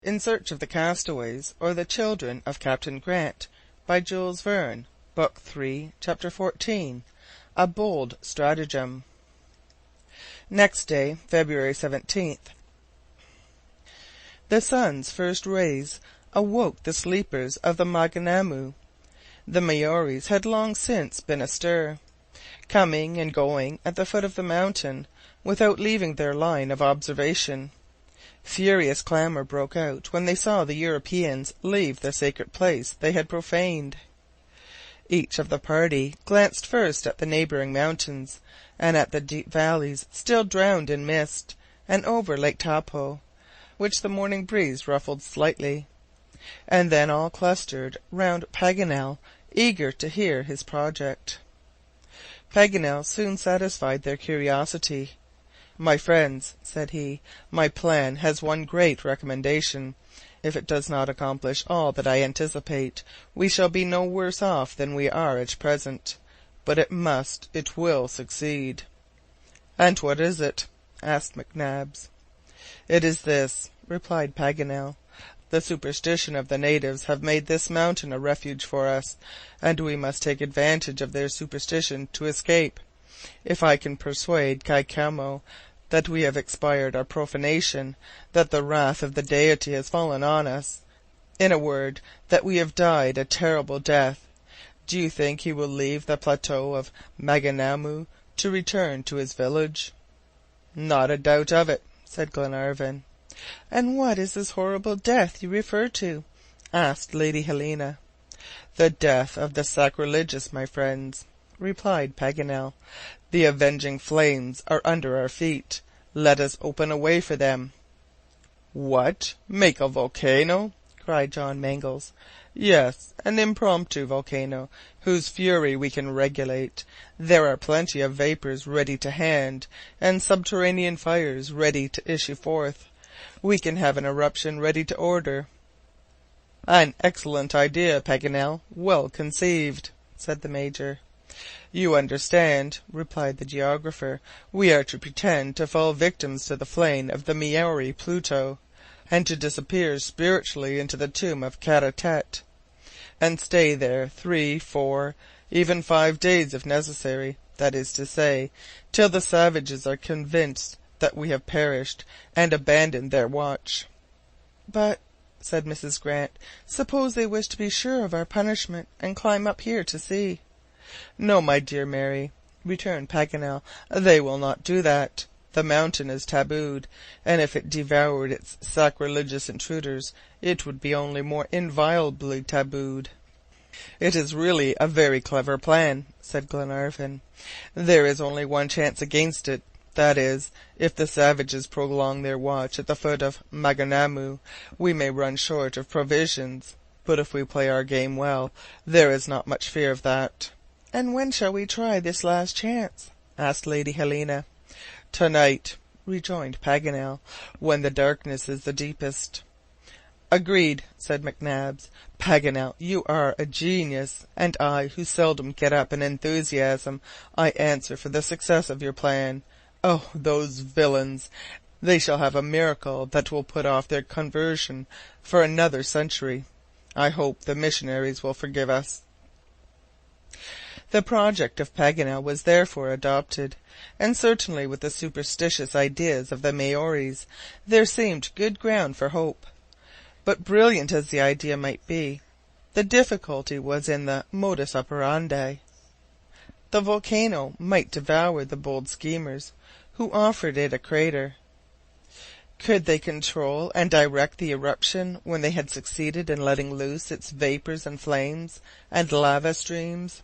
In Search of the Castaways, or the Children of Captain Grant, by Jules Verne, Book 3, Chapter 14. A Bold Stratagem. Next day, February 17th. The sun's first rays awoke the sleepers of the Maunganamu. The Maoris had long since been astir, coming and going at the foot of the mountain, without leaving their line of observation. Furious clamour broke out when they saw the Europeans leave the sacred place they had profaned. Each of the party glanced first at the neighbouring mountains, and at the deep valleys still drowned in mist, and over Lake Taupo, which the morning breeze ruffled slightly, and then all clustered round Paganel, eager to hear his project. Paganel soon satisfied their curiosity. "My friends," said he, "my plan has one great recommendation. If it does not accomplish all that I anticipate, we shall be no worse off than we are at present. But it will succeed." "And what is it?" asked McNabbs. "It is this," replied Paganel. "The superstition of the natives have made this mountain a refuge for us, and we must take advantage of their superstition to escape. If I can persuade Kai Koumou that we have expired our profanation, that the wrath of the deity has fallen on us, in a word, that we have died a terrible death, do you think he will leave the plateau of Maunganamu to return to his village?" "Not a doubt of it," said Glenarvan. "And what is this horrible death you refer to?" asked Lady Helena. "The death of the sacrilegious, my friends," replied Paganel. "The avenging flames are under our feet. Let us open a way for them." "What! Make a volcano?" cried John Mangles. "Yes, an impromptu volcano, whose fury we can regulate. There are plenty of vapours ready to hand, and subterranean fires ready to issue forth. We can have an eruption ready to order." "An excellent idea, Paganel, well conceived," said the Major. "You understand," replied the geographer, "we are to pretend to fall victims to the flame of the Maori Pluto, and to disappear spiritually into the tomb of Karatet, and stay there 3, 4, even 5 days if necessary, that is to say, till the savages are convinced that we have perished, and abandon their watch." "But," said Mrs. Grant, "suppose they wish to be sure of our punishment, and climb up here to see?" "No, my dear Mary," returned Paganel, "they will not do that. The mountain is tabooed, and if it devoured its sacrilegious intruders, it would be only more inviolably tabooed." "It is really a very clever plan," said Glenarvan. "There is only one chance against it. That is, if the savages prolong their watch at the foot of Maunganamu, we may run short of provisions. But if we play our game well, there is not much fear of that." "And when shall we try this last chance?" asked Lady Helena. "Tonight," rejoined Paganel, "when the darkness is the deepest." "Agreed," said McNabbs. "Paganel, you are a genius, and I, who seldom get up in enthusiasm, I answer for the success of your plan. Oh, those villains! They shall have a miracle that will put off their conversion for another century. I hope the missionaries will forgive us." The project of Paganel was therefore adopted, and certainly with the superstitious ideas of the Maoris, there seemed good ground for hope. But brilliant as the idea might be, the difficulty was in the modus operandi. The volcano might devour the bold schemers who offered it a crater. Could they control and direct the eruption when they had succeeded in letting loose its vapours and flames, and lava streams?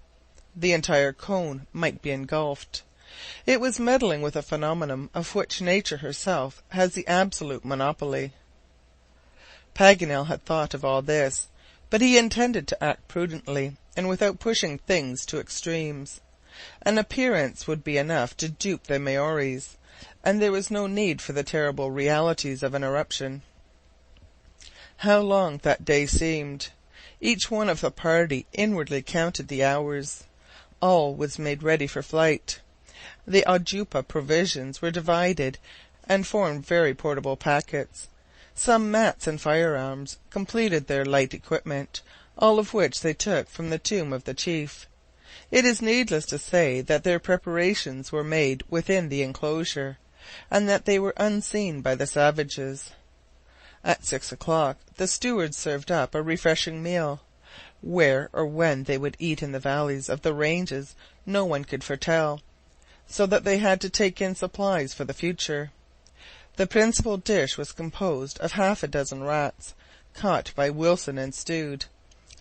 The entire cone might be engulfed. It was meddling with a phenomenon of which nature herself has the absolute monopoly. Paganel had thought of all this, but he intended to act prudently, and without pushing things to extremes. An appearance would be enough to dupe the Maoris, and there was no need for the terrible realities of an eruption. How long that day seemed! Each one of the party inwardly counted the hours. All was made ready for flight. The Ojupa provisions were divided, and formed very portable packets. Some mats and firearms completed their light equipment, all of which they took from the tomb of the chief. It is needless to say that their preparations were made within the enclosure, and that they were unseen by the savages. At 6 o'clock the steward served up a refreshing meal. Where or when they would eat in the valleys of the ranges no one could foretell, so that they had to take in supplies for the future. The principal dish was composed of half a dozen rats, caught by Wilson and stewed.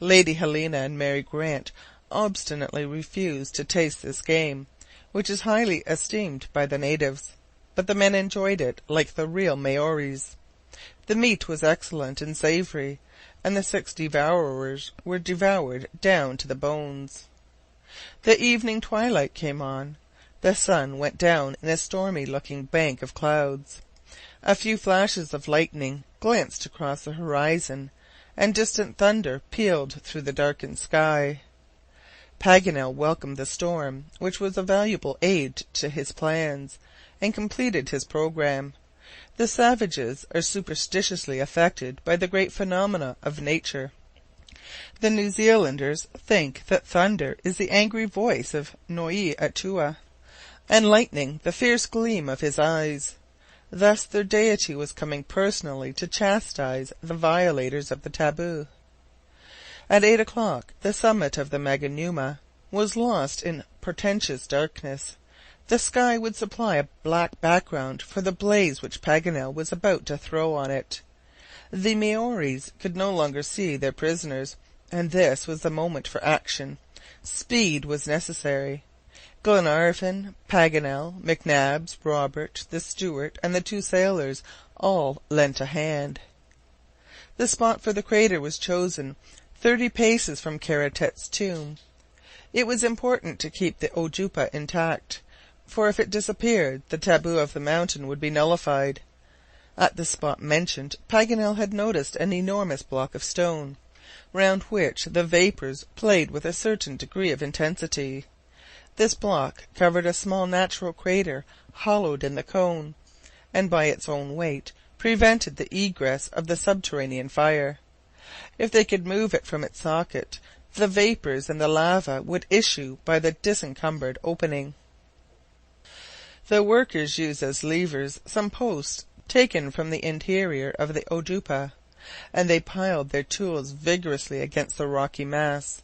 Lady Helena and Mary Grant obstinately refused to taste this game, which is highly esteemed by the natives, but the men enjoyed it like the real Maoris. The meat was excellent and savoury, and the 6 devourers were devoured down to the bones. The evening twilight came on. The sun went down in a stormy-looking bank of clouds. A few flashes of lightning glanced across the horizon, and distant thunder pealed through the darkened sky. Paganel welcomed the storm, which was a valuable aid to his plans, and completed his programme. The savages are superstitiously affected by the great phenomena of nature. The New Zealanders think that thunder is the angry voice of Noui Atua, and lightning the fierce gleam of his eyes. Thus their deity was coming personally to chastise the violators of the taboo. At 8 o'clock the summit of the Maganuma was lost in portentous darkness. The sky would supply a black background for the blaze which Paganel was about to throw on it. The Maoris could no longer see their prisoners, and this was the moment for action. Speed was necessary. Glenarvan, Paganel, McNabbs, Robert, the steward, and the 2 sailors all lent a hand. The spot for the crater was chosen 30 paces from Karatet's tomb. It was important to keep the ojupa intact, for if it disappeared, the taboo of the mountain would be nullified. At the spot mentioned, Paganel had noticed an enormous block of stone, round which the vapours played with a certain degree of intensity. This block covered a small natural crater hollowed in the cone, and by its own weight prevented the egress of the subterranean fire. If they could move it from its socket, the vapours and the lava would issue by the disencumbered opening. The workers used as levers some posts taken from the interior of the ojupa, and they piled their tools vigorously against the rocky mass.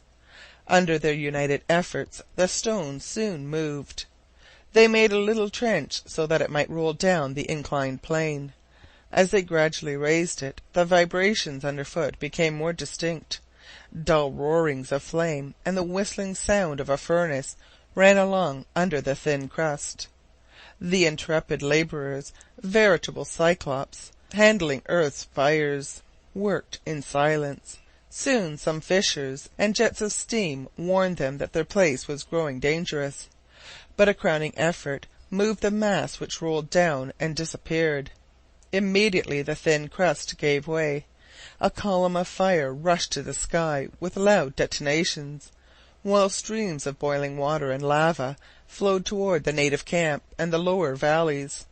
Under their united efforts the stone soon moved. They made a little trench so that it might roll down the inclined plane. As they gradually raised it, the vibrations underfoot became more distinct. Dull roarings of flame and the whistling sound of a furnace ran along under the thin crust. The intrepid labourers, veritable cyclops, handling earth's fires, worked in silence. Soon some fissures and jets of steam warned them that their place was growing dangerous. But a crowning effort moved the mass, which rolled down and disappeared. Immediately the thin crust gave way. A column of fire rushed to the sky with loud detonations, while streams of boiling water and lava flowed toward the native camp and the lower valleys.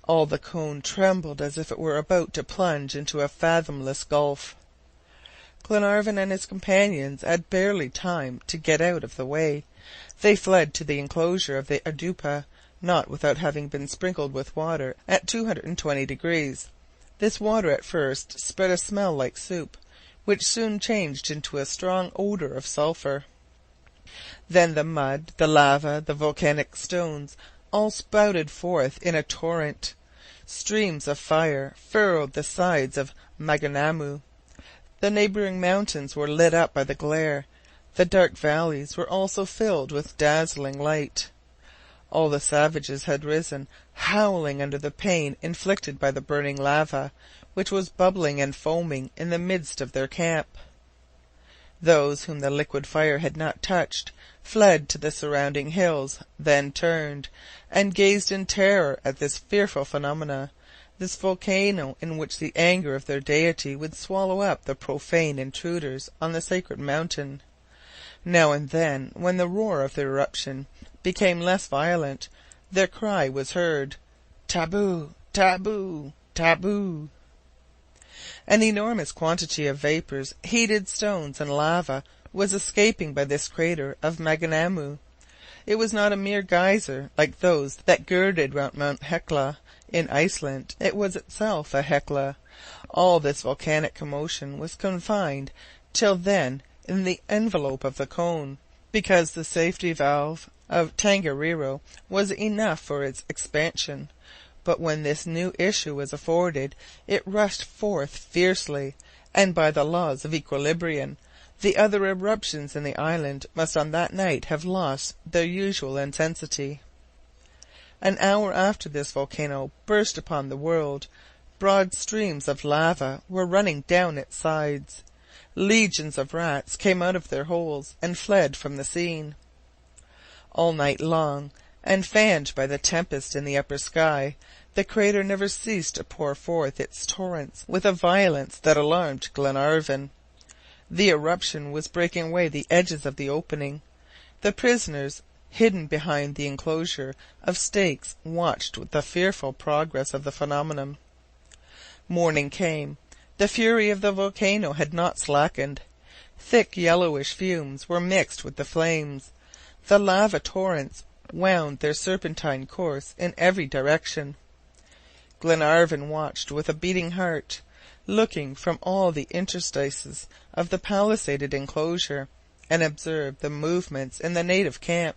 All the cone trembled as if it were about to plunge into a fathomless gulf. Glenarvan and his companions had barely time to get out of the way. They fled to the enclosure of the ojupa, not without having been sprinkled with water at 220 degrees. This water at first spread a smell like soup, which soon changed into a strong odour of sulphur. Then the mud, the lava, the volcanic stones, all spouted forth in a torrent. Streams of fire furrowed the sides of Maganamu. The neighbouring mountains were lit up by the glare. The dark valleys were also filled with dazzling light. All the savages had risen, howling under the pain inflicted by the burning lava, which was bubbling and foaming in the midst of their camp. Those whom the liquid fire had not touched fled to the surrounding hills, then turned, and gazed in terror at this fearful phenomena, this volcano in which the anger of their deity would swallow up the profane intruders on the sacred mountain. Now and then, when the roar of the eruption became less violent, their cry was heard, "Taboo! Taboo! Taboo!" An enormous quantity of vapours, heated stones, and lava was escaping by this crater of Maunganamu. It was not a mere geyser like those that girded round Mount Hecla in Iceland. It was itself a Hecla. All this volcanic commotion was confined till then in the envelope of the cone, because the safety valve of Tongariro was enough for its expansion. But when this new issue was afforded, it rushed forth fiercely, and by the laws of equilibrium, the other eruptions in the island must on that night have lost their usual intensity. An hour after this volcano burst upon the world, broad streams of lava were running down its sides. Legions of rats came out of their holes and fled from the scene. All night long, and fanned by the tempest in the upper sky, the crater never ceased to pour forth its torrents with a violence that alarmed Glenarvan. The eruption was breaking away the edges of the opening. The prisoners, hidden behind the enclosure of stakes, watched the fearful progress of the phenomenon. Morning came. The fury of the volcano had not slackened. Thick yellowish fumes were mixed with the flames. The lava torrents wound their serpentine course in every direction. Glenarvan watched with a beating heart, looking from all the interstices of the palisaded enclosure, and observed the movements in the native camp.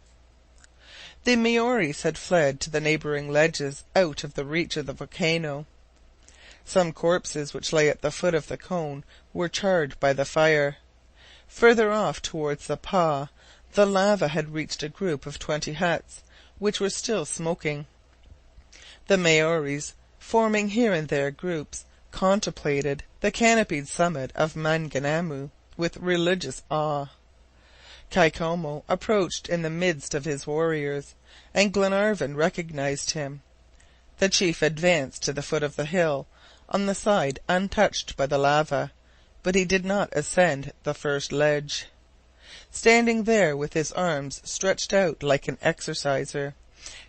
The Maoris had fled to the neighbouring ledges out of the reach of the volcano. Some corpses which lay at the foot of the cone were charred by the fire. Further off towards the Pa, the lava had reached a group of 20 huts, which were still smoking. The Maoris, forming here and there groups, contemplated the canopied summit of Maunganamu with religious awe. Kai Koumou approached in the midst of his warriors, and Glenarvan recognized him. The chief advanced to the foot of the hill, on the side untouched by the lava, but he did not ascend the first ledge. Standing there with his arms stretched out like an exorciser,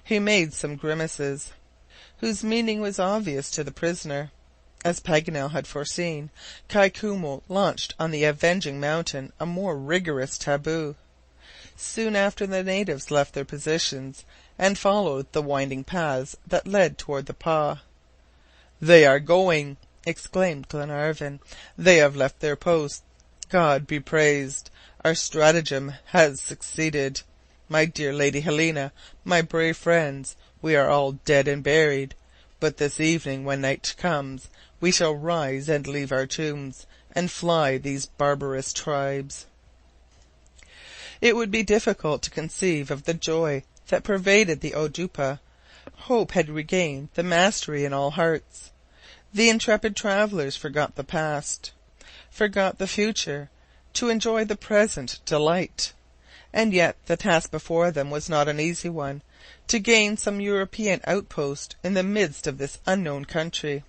he made some grimaces, whose meaning was obvious to the prisoner. As Paganel had foreseen, Kai Koumou launched on the avenging mountain a more rigorous taboo. Soon after the natives left their positions, and followed the winding paths that led toward the Pa. "They are going!" exclaimed Glenarvan. "They have left their posts. God be praised! Our stratagem has succeeded. My dear Lady Helena, my brave friends, we are all dead and buried. But this evening, when night comes, we shall rise and leave our tombs, and fly these barbarous tribes." It would be difficult to conceive of the joy that pervaded the Oudoupa. Hope had regained the mastery in all hearts. The intrepid travellers forgot the past, forgot the future, to enjoy the present delight. And yet the task before them was not an easy one, to gain some European outpost in the midst of this unknown country.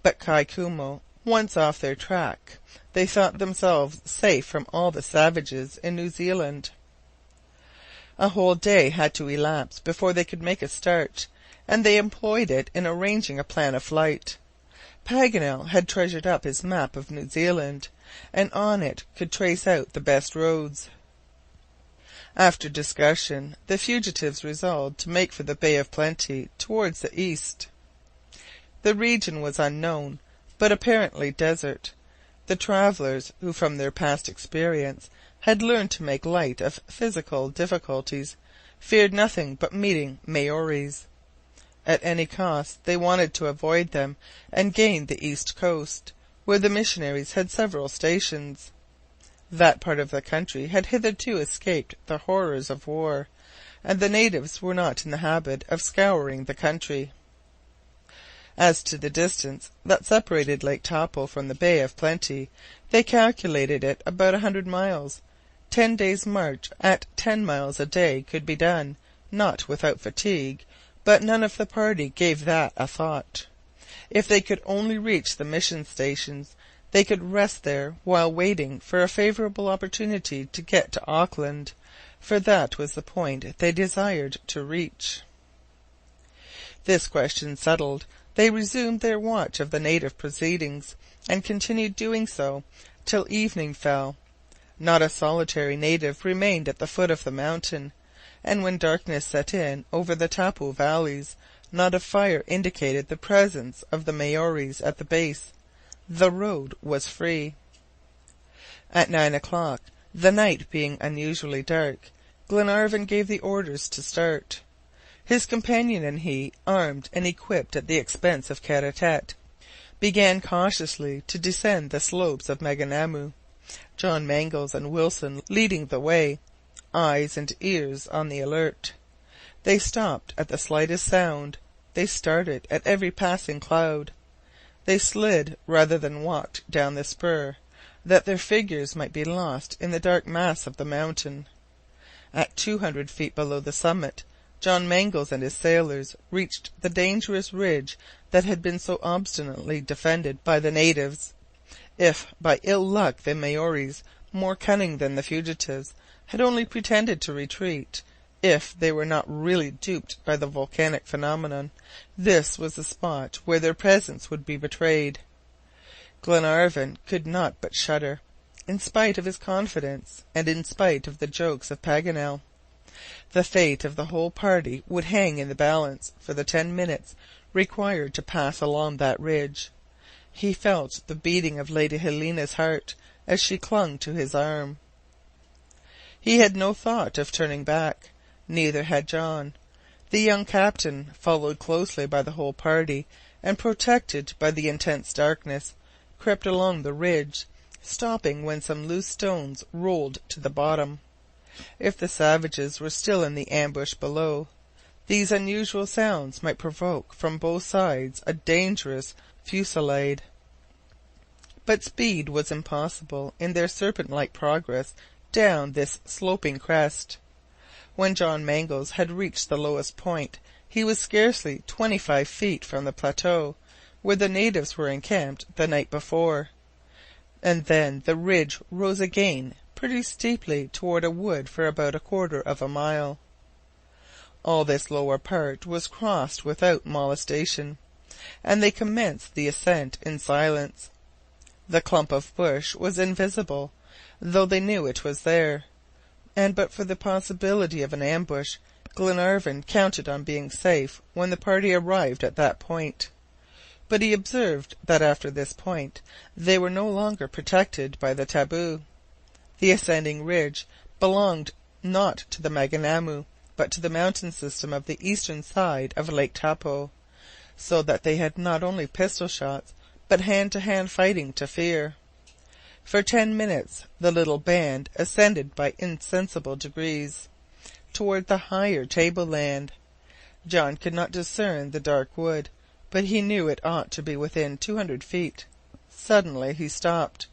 But Kai Koumou, once off their track, they thought themselves safe from all the savages in New Zealand. A whole day had to elapse before they could make a start, and they employed it in arranging a plan of flight. Paganel had treasured up his map of New Zealand, and on it could trace out the best roads. After discussion, the fugitives resolved to make for the Bay of Plenty towards the east. The region was unknown, but apparently desert. The travellers, who from their past experience had learned to make light of physical difficulties, feared nothing but meeting Maoris. At any cost they wanted to avoid them and gain the east coast, where the missionaries had several stations. That part of the country had hitherto escaped the horrors of war, and the natives were not in the habit of scouring the country. As to the distance that separated Lake Taupo from the Bay of Plenty, they calculated it about 100 miles. 10 days' march at 10 miles a day could be done, not without fatigue, but none of the party gave that a thought. If they could only reach the mission stations, they could rest there while waiting for a favourable opportunity to get to Auckland, for that was the point they desired to reach. This question settled, They resumed their watch of the native proceedings, and continued doing so till evening fell. Not a solitary native remained at the foot of the mountain, and when darkness set in over the Taupo valleys, not a fire indicated the presence of the Maoris at the base. The road was free. At 9 o'clock, the night being unusually dark, Glenarvan gave the orders to start. His companion and he, armed and equipped at the expense of Kara Tete, began cautiously to descend the slopes of Maunganamu, John Mangles and Wilson leading the way, eyes and ears on the alert. They stopped at the slightest sound. They started at every passing cloud. They slid rather than walked down the spur, that their figures might be lost in the dark mass of the mountain. At 200 feet below the summit, John Mangles and his sailors reached the dangerous ridge that had been so obstinately defended by the natives. If by ill luck the Maoris, more cunning than the fugitives, had only pretended to retreat, if they were not really duped by the volcanic phenomenon, this was the spot where their presence would be betrayed. Glenarvan could not but shudder, in spite of his confidence, and in spite of the jokes of Paganel. The fate of the whole party would hang in the balance for the 10 minutes required to pass along that ridge. He felt the beating of Lady Helena's heart as she clung to his arm. He had no thought of turning back. Neither had John. The young captain, followed closely by the whole party, and protected by the intense darkness, crept along the ridge, stopping when some loose stones rolled to the bottom. If the savages were still in the ambush below, these unusual sounds might provoke from both sides a dangerous fusillade. But speed was impossible in their serpent-like progress down this sloping crest. When John Mangles had reached the lowest point, he was scarcely 25 feet from the plateau, where the natives were encamped the night before. And then the ridge rose again pretty steeply toward a wood for about a quarter of a mile. All this lower part was crossed without molestation, and they commenced the ascent in silence. The clump of bush was invisible, though they knew it was there, and but for the possibility of an ambush, Glenarvan counted on being safe when the party arrived at that point. But he observed that after this point they were no longer protected by the taboo. The ascending ridge belonged not to the Maunganamu, but to the mountain system of the eastern side of Lake Taupo, so that they had not only pistol shots, but hand-to-hand fighting to fear. For 10 minutes the little band ascended by insensible degrees toward the higher tableland. John could not discern the dark wood, but he knew it ought to be within 200 feet. Suddenly he stopped,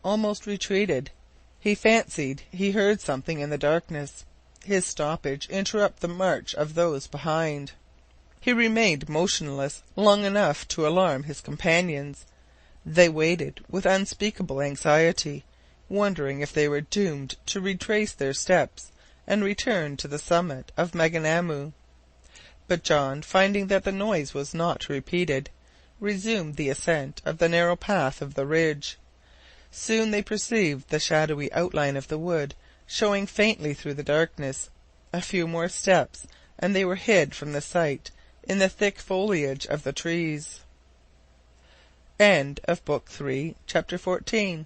almost retreated. He fancied he heard something in the darkness. His stoppage interrupted the march of those behind. He remained motionless long enough to alarm his companions. They waited with unspeakable anxiety, wondering if they were doomed to retrace their steps and return to the summit of Maunganamu. But John, finding that the noise was not repeated, resumed the ascent of the narrow path of the ridge. Soon they perceived the shadowy outline of the wood showing faintly through the darkness. A few more steps, and they were hid from the sight in the thick foliage of the trees. End of Book 3, Chapter 14.